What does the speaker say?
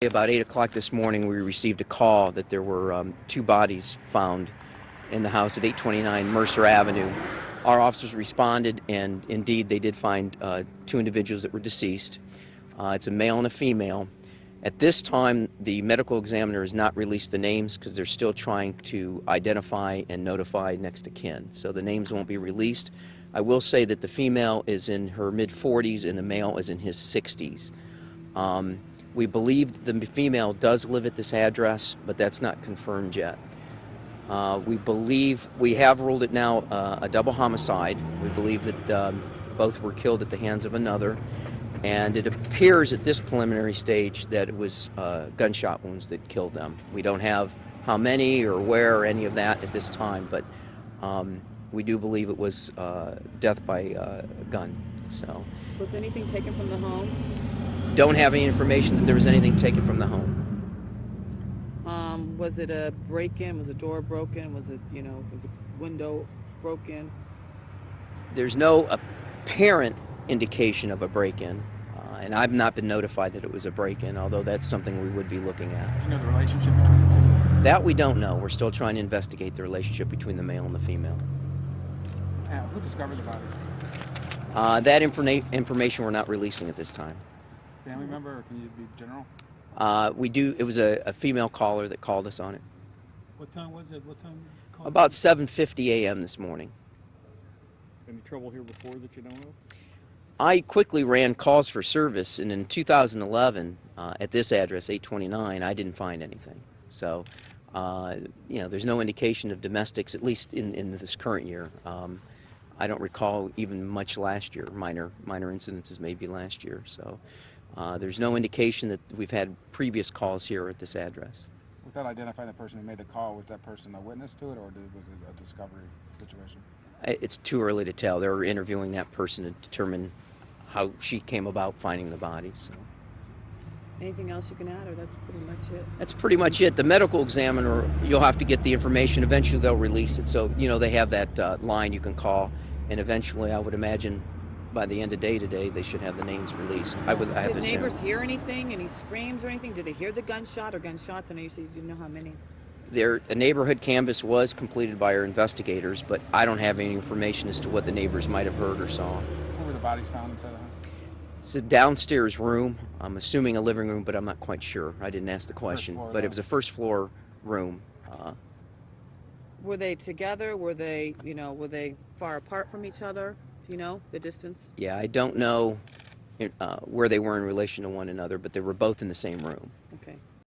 About 8 o'clock this morning, we received a call that there were two bodies found in the house at 829 Mercer Avenue. Our officers responded, and indeed they did find two individuals that were deceased. It's a male and a female. At this time, the medical examiner has not released the names because they're still trying to identify and notify next of kin. So the names won't be released. I will say that the female is in her mid-40s and the male is in his 60s. We believe the female does live at this address, but that's not confirmed yet. We believe, we have ruled it now a double homicide. We believe that both were killed at the hands of another, and it appears at this preliminary stage that it was gunshot wounds that killed them. We don't have how many or where or any of that at this time, but we do believe it was death by gun. So, was anything taken from the home? Don't have any information that there was anything taken from the home. Was it a break-in? Was a door broken? Was it, was a window broken? There's no apparent indication of a break-in, and I've not been notified that it was a break-in, although that's something we would be looking at. Do you know the relationship between the two? That we don't know. We're still trying to investigate the relationship between the male and the female. Who discovered the bodies? That information we're not releasing at this time. Family member, or can you be general? We do. It was a female caller that called us on it. What time was it? What time? About 7:50 a.m. this morning. Any trouble here before that you know of? I quickly ran calls for service, and in 2011, at this address, 829, I didn't find anything. So, there's no indication of domestics, at least in this current year. I don't recall even much last year, minor incidences maybe last year. So. There's no indication that we've had previous calls here at this address. Without identifying the person who made the call, was that person a witness to it, or was it a discovery situation? It's too early to tell. They're interviewing that person to determine how she came about finding the bodies. So. Anything else you can add, or that's pretty much it? That's pretty much it. The medical examiner, you'll have to get the information. Eventually they'll release it. So, they have that line you can call, and eventually I would imagine by the end of day today, they should have the names released. I have to assume. Did neighbors hear anything? Any screams or anything? Did they hear the gunshot or gunshots? I know you said you didn't know how many. A neighborhood canvass was completed by our investigators, but I don't have any information as to what the neighbors might have heard or saw. Where were the bodies found inside the house? It's a downstairs room. I'm assuming a living room, but I'm not quite sure. I didn't ask the question, but it was a first floor room. Were they together? Were they far apart from each other? Do you know the distance? Yeah, I don't know where they were in relation to one another, but they were both in the same room.